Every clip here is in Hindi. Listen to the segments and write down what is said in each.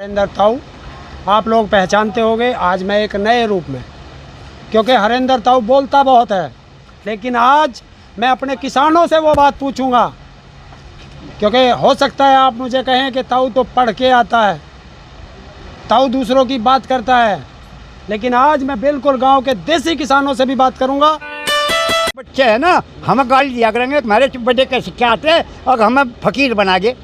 हरेंद्र ताऊ आप लोग पहचानते होंगे। आज मैं एक नए रूप में, क्योंकि हरेंद्र ताऊ बोलता बहुत है, लेकिन आज मैं अपने किसानों से वो बात पूछूंगा, क्योंकि हो सकता है आप मुझे कहें कि ताऊ तो पढ़ के आता है, ताऊ दूसरों की बात करता है, लेकिन आज मैं बिल्कुल गांव के देसी किसानों से भी बात करूंगा। बच्चे है ना, हमें गाली दिया करेंगे हमारे बड़े कैसे क्या आते हैं और हमें फकीर बना के।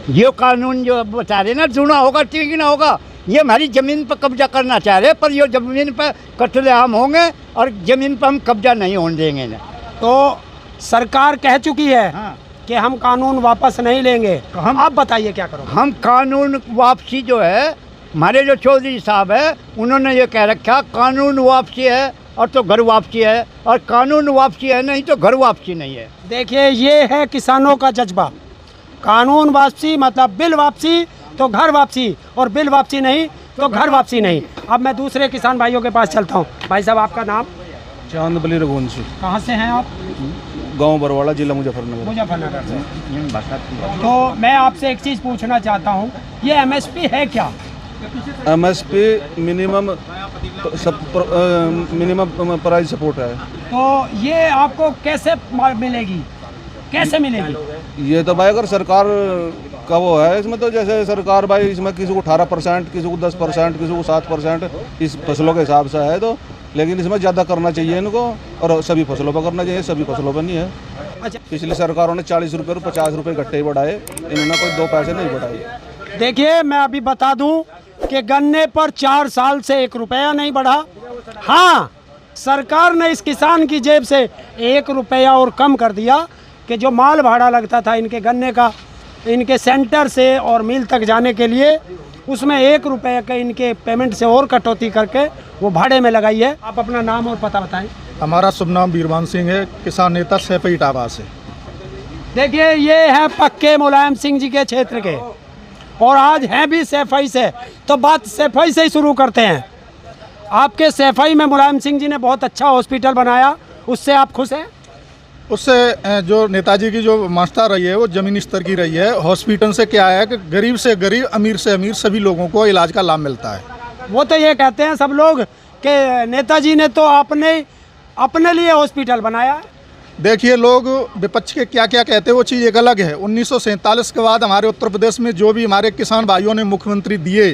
ये कानून जो बता रहे ना, चुना होगा ठीक ना होगा, ये हमारी ज़मीन पर कब्जा करना चाह रहे, पर ये ज़मीन पर कत्लेआम होंगे और ज़मीन पर हम कब्जा नहीं होने देंगे ना। तो सरकार कह चुकी है कि हम कानून वापस नहीं लेंगे, तो हम आप बताइए क्या करोगे? हम कानून वापसी जो है, हमारे जो चौधरी साहब है उन्होंने ये कह रखा कानून वापसी है और तो घर वापसी है, और कानून वापसी है नहीं तो घर वापसी नहीं है। देखिए, ये है किसानों का जज्बा। कानून वापसी मतलब बिल वापसी तो घर वापसी, और बिल वापसी नहीं तो घर वापसी नहीं। अब मैं दूसरे किसान भाइयों के पास चलता हूँ। भाई साहब, आपका नाम? चांदबली रघुवंशी। कहाँ से हैं आप? गांव बरवाड़ा, जिला मुजफ्फरनगर। मुजफ्फरनगर से। तो मैं आपसे एक चीज़ पूछना चाहता हूँ, ये एमएसपी है क्या? एमएसपी मिनिमम प्राइस सपोर्ट है। तो ये आपको कैसे मिलेगी, कैसे मिलेगी? ये तो भाई अगर सरकार का वो है, इसमें तो जैसे सरकार भाई इसमें किसी को 18%, किसी को 10%, किसी को 7% इस फसलों के हिसाब से है, तो लेकिन इसमें ज़्यादा करना चाहिए इनको, और सभी फसलों पर करना चाहिए, सभी फसलों पर नहीं है। अच्छा, पिछली सरकारों ने 40 रुपये और 50 रुपये इकट्ठे ही बढ़ाए, इन्होंने कोई 2 पैसे नहीं बढ़ाए। देखिए, मैं अभी बता दूं कि गन्ने पर 4 साल से 1 रुपया नहीं बढ़ा। हाँ, सरकार ने इस किसान की जेब से 1 रुपया और कम कर दिया कि जो माल भाड़ा लगता था इनके गन्ने का, इनके सेंटर से और मिल तक जाने के लिए, उसमें 1 रुपये का इनके पेमेंट से और कटौती करके वो भाड़े में लगाई है। आप अपना नाम और पता बताएं। हमारा शुभ नाम बीरबान सिंह है, किसान नेता सैफई इटावा से। देखिए, ये है पक्के मुलायम सिंह जी के क्षेत्र के, और आज हैं भी सैफई से, तो बात सैफई से ही शुरू करते हैं। आपके सैफई में मुलायम सिंह जी ने बहुत अच्छा हॉस्पिटल बनाया, उससे आप खुश हैं? उससे जो नेताजी की जो मास्टर रही है वो ज़मीनी स्तर की रही है। हॉस्पिटल से क्या है कि गरीब से गरीब, अमीर से अमीर सभी लोगों को इलाज का लाभ मिलता है। वो तो ये कहते हैं सब लोग कि नेताजी ने तो अपने लिए हॉस्पिटल बनाया। देखिए, लोग विपक्ष के क्या क्या कहते हैं वो चीज़ एक अलग है। 1947 के बाद हमारे उत्तर प्रदेश में जो भी हमारे किसान भाइयों ने मुख्यमंत्री दिए,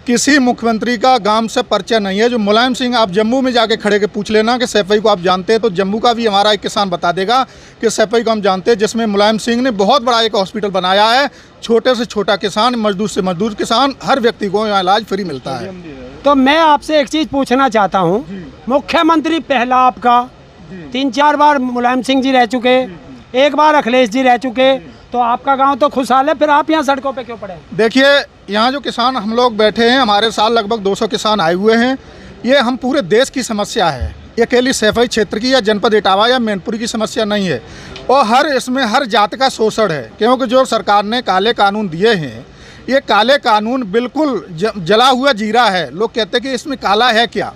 किसी मुख्यमंत्री का गांव से परिचय नहीं है। जो मुलायम सिंह, आप जम्मू में जाके खड़े के पूछ लेना कि सैफई को आप जानते हैं, तो जम्मू का भी हमारा एक किसान बता देगा कि सैफई को हम जानते हैं, जिसमें मुलायम सिंह ने बहुत बड़ा एक हॉस्पिटल बनाया है। छोटे से छोटा किसान, मजदूर से मजदूर किसान, हर व्यक्ति को यहाँ इलाज फ्री मिलता है। तो मैं आपसे एक चीज़ पूछना चाहता हूँ, मुख्यमंत्री पहला आपका 3-4 बार मुलायम सिंह जी रह चुके, 1 बार अखिलेश जी रह चुके, तो आपका गांव तो खुशहाल है, फिर आप यहाँ सड़कों पे क्यों पड़े? देखिए, यहाँ जो किसान हम लोग बैठे हैं, हमारे साथ लगभग 200 किसान आए हुए हैं। ये हम पूरे देश की समस्या है, ये अकेली सैफई क्षेत्र की या जनपद इटावा या मैनपुरी की समस्या नहीं है। और इसमें हर जात का शोषण है, क्योंकि जो सरकार ने काले कानून दिए हैं, ये काले कानून बिल्कुल जला हुआ जीरा है। लोग कहते हैं कि इसमें काला है क्या,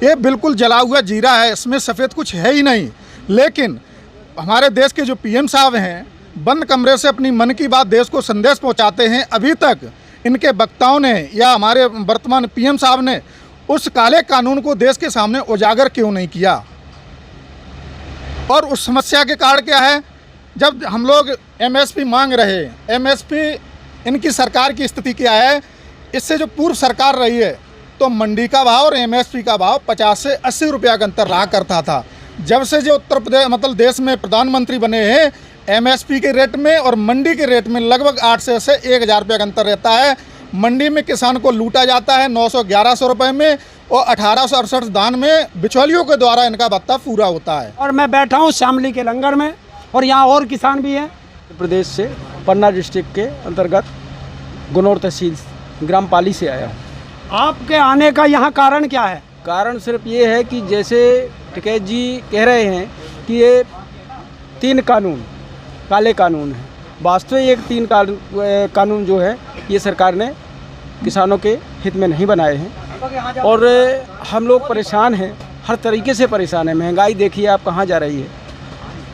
ये बिल्कुल जला हुआ जीरा है, इसमें सफ़ेद कुछ है ही नहीं। लेकिन हमारे देश के जो पीएम साहब हैं, बंद कमरे से अपनी मन की बात देश को संदेश पहुंचाते हैं। अभी तक इनके वक्ताओं ने या हमारे वर्तमान पीएम साहब ने उस काले कानून को देश के सामने उजागर क्यों नहीं किया? और उस समस्या के कारण क्या है, जब हम लोग एमएसपी मांग रहे हैं, एमएसपी इनकी सरकार की स्थिति क्या है, इससे जो पूर्व सरकार रही है तो मंडी का भाव और एमएसपी का भाव 50 से 80 रुपया का अंतर रहा करता था। जब से जो उत्तर प्रदेश मतलब देश में प्रधानमंत्री बने हैं, एमएसपी के रेट में और मंडी के रेट में लगभग 800 से 1000 रुपये का अंतर रहता है। मंडी में किसान को लूटा जाता है 900-1100 रुपये में, और 1868 दान में बिचौलियों के द्वारा इनका भत्ता पूरा होता है। और मैं बैठा हूँ शामली के लंगर में, और यहाँ और किसान भी हैं। उत्तर प्रदेश से पन्ना डिस्ट्रिक्ट के अंतर्गत गुनौर तहसील ग्राम पाली से आया हूँ। आपके आने का यहाँ कारण क्या है? कारण सिर्फ ये है कि जैसे टिकैत जी कह रहे हैं कि ये 3 कानून काले कानून हैं, वास्तविक एक 3 कानून जो है ये सरकार ने किसानों के हित में नहीं बनाए हैं, और हम लोग परेशान हैं, हर तरीके से परेशान हैं। महंगाई देखिए आप कहाँ जा रही है,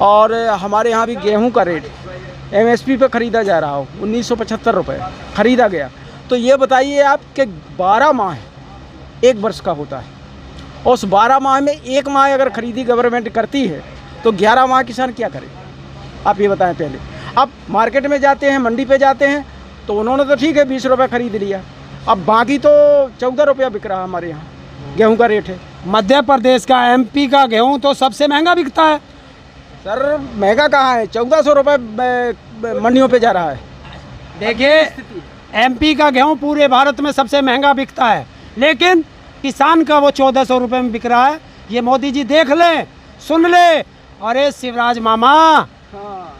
और हमारे यहाँ भी गेहूं का रेट एमएसपी पे ख़रीदा जा रहा हो 1975 रुपये ख़रीदा गया, तो ये बताइए आप कि 12 माह एक वर्ष का होता है, और उस 12 माह में एक माह अगर खरीदी गवर्नमेंट करती है तो 11 माह किसान क्या करे? आप ये बताएं पहले। अब मार्केट में जाते हैं, मंडी पे जाते हैं, तो उन्होंने तो ठीक है 20 रुपये खरीद लिया, अब बाकी तो 14 रुपया बिक रहा है हमारे यहाँ गेहूं का रेट है। मध्य प्रदेश का MP का गेहूं तो सबसे महंगा बिकता है। सर महंगा कहाँ है, 1400 रुपये मंडियों पे जा रहा है। देखिए MP का गेहूं पूरे भारत में सबसे महंगा बिकता है, लेकिन किसान का वो 1400 रुपये में बिक रहा है। ये मोदी जी देख लें, सुन ले। अरे शिवराज मामा,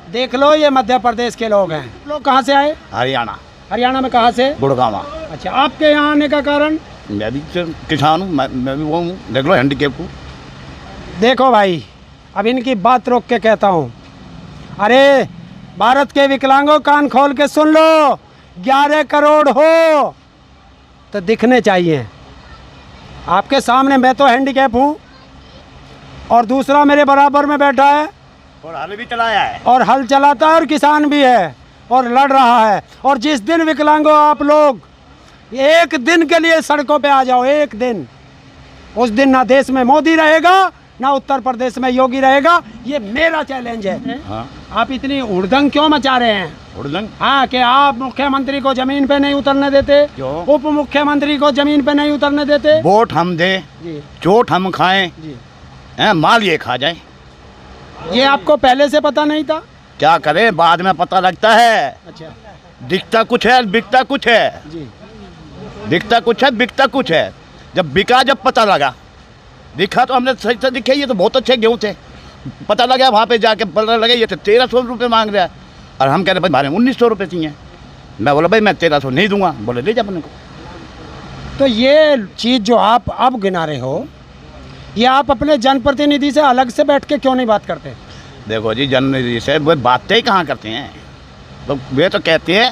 देख लो, ये मध्य प्रदेश के लोग हैं। लोग कहाँ से आए? हरियाणा, हरियाणा में कहाँ से? गुड़गांव। अच्छा, आपके यहाँ आने का कारण? मैं भी किसान हूँ, मैं भी वो हूँ, देख लो हैंडीकेप हूँ। देखो भाई, अब इनकी बात रोक के कहता हूँ। अरे भारत के विकलांगों, कान खोल के सुन लो, 11 करोड़ हो तो दिखने चाहिए। आपके सामने मैं तो हैंडीकैप हूँ, और दूसरा मेरे बराबर में बैठा है और हल भी चलाया है, और हल चलाता है, और किसान भी है और लड़ रहा है। और जिस दिन विकलांगों आप लोग एक दिन के लिए सड़कों पे आ जाओ, एक दिन, उस दिन ना देश में मोदी रहेगा, ना उत्तर प्रदेश में योगी रहेगा। ये मेरा चैलेंज है। हाँ। आप इतनी उड़दंग क्यों मचा रहे हैं? उड़दंग? हाँ, कि आप मुख्यमंत्री को जमीन पे नहीं उतरने देते, क्यों? उप मुख्यमंत्री को जमीन पे नहीं उतरने देते। वोट हम दे, जी चोट हम खाएं, जी, माल ये खा जाए। ये आपको पहले से पता नहीं था? क्या करें, बाद में पता लगता है। अच्छा दिखता कुछ है, बिकता कुछ है। जी, दिखता कुछ है, बिकता कुछ है। जब बिका, जब पता लगा, दिखा तो हमने सही से दिखे, ये तो बहुत अच्छे गेहूँ थे। पता लगा वहाँ पे जाके पता लगे ये तो 1300 रुपये मांग रहा है, और हम कह रहे भाई हमारे 1900 रुपये चाहिए। मैं बोला भाई मैं 1300 नहीं दूंगा। बोले ले जा अपने को। तो ये चीज़ जो आप अब गिना रहे हो, ये आप अपने जनप्रतिनिधि से अलग से बैठ के क्यों नहीं बात करते? देखो जी, जनप्रतिनिधि से वो बातें ही कहाँ करते हैं। तो वे तो कहते हैं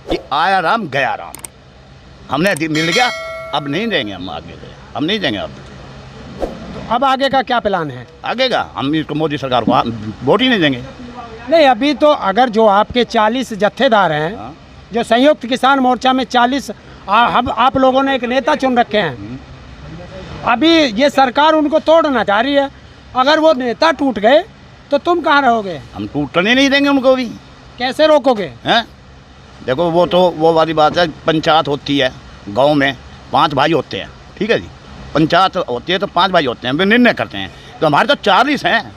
कि आया राम गया राम, हमने मिल गया, अब नहीं देंगे हम आगे से, हम नहीं देंगे अब। अब आगे का क्या प्लान है? आगे का हम इसको मोदी सरकार को वोट ही नहीं देंगे। नहीं, अभी तो अगर जो आपके 40 जत्थेदार हैं, हाँ। जो संयुक्त किसान मोर्चा में 40 आप लोगों ने एक नेता चुन रखे हैं, अभी ये सरकार उनको तोड़ना चाह रही है। अगर वो नेता टूट गए तो तुम कहाँ रहोगे? हम टूटने नहीं देंगे उनको भी। कैसे रोकोगे? हैं? देखो वो तो वो वाली बात है, पंचायत होती है गांव में, 5 भाई होते हैं, ठीक है जी। पंचायत होती है तो 5 भाई होते हैं, वे निर्णय करते हैं। तो हमारे तो 40 हैं,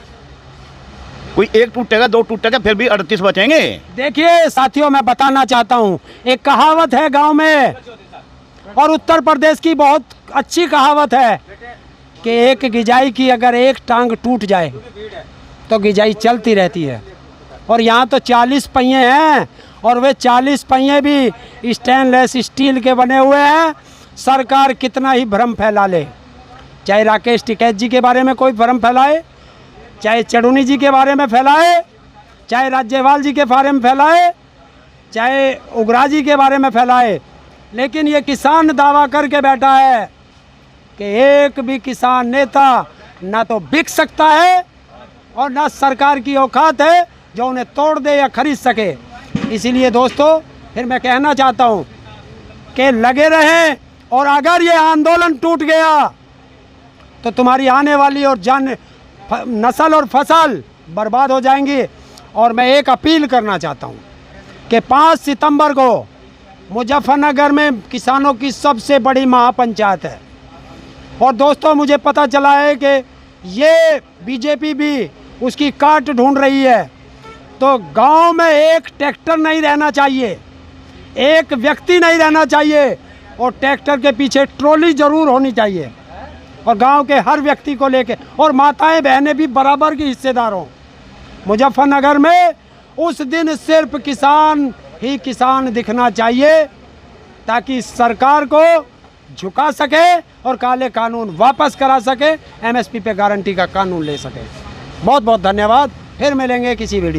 कोई एक टूटेगा, 2 टूटेगा, फिर भी 38 बचेंगे। देखिए साथियों, मैं बताना चाहता हूँ, एक कहावत है गांव में, और उत्तर प्रदेश की बहुत अच्छी कहावत है कि एक गिजाई की अगर एक टांग टूट जाए तो गिजाई चलती रहती है। और यहाँ तो 40 पहिए हैं, और वे 40 पहिए भी स्टेनलेस स्टील के बने हुए हैं। सरकार कितना ही भ्रम फैला ले, चाहे राकेश टिकैत जी के बारे में कोई भ्रम फैलाए, चाहे चढ़ूनी जी के बारे में फैलाए, चाहे राज्यपाल जी के बारे में फैलाए, चाहे उग्रा जी के बारे में फैलाए, लेकिन ये किसान दावा करके बैठा है कि एक भी किसान नेता ना तो बिक सकता है, और ना सरकार की औकात है जो उन्हें तोड़ दे या खरीद सके। इसीलिए दोस्तों, फिर मैं कहना चाहता हूँ कि लगे रहें, और अगर ये आंदोलन टूट गया तो तुम्हारी आने वाली और नस्ल और फसल बर्बाद हो जाएंगी। और मैं एक अपील करना चाहता हूँ कि 5 सितंबर को मुजफ्फरनगर में किसानों की सबसे बड़ी महापंचायत है। और दोस्तों, मुझे पता चला है कि ये बीजेपी भी उसकी काट ढूंढ रही है। तो गांव में एक ट्रैक्टर नहीं रहना चाहिए, एक व्यक्ति नहीं रहना चाहिए, और ट्रैक्टर के पीछे ट्रॉली जरूर होनी चाहिए, और गांव के हर व्यक्ति को लेके, और माताएं बहनें भी बराबर की हिस्सेदार हों। मुजफ्फरनगर में उस दिन सिर्फ किसान ही किसान दिखना चाहिए, ताकि सरकार को झुका सके और काले कानून वापस करा सके, MSP पे गारंटी का कानून ले सके। बहुत बहुत धन्यवाद, फिर मिलेंगे किसी वीडियो।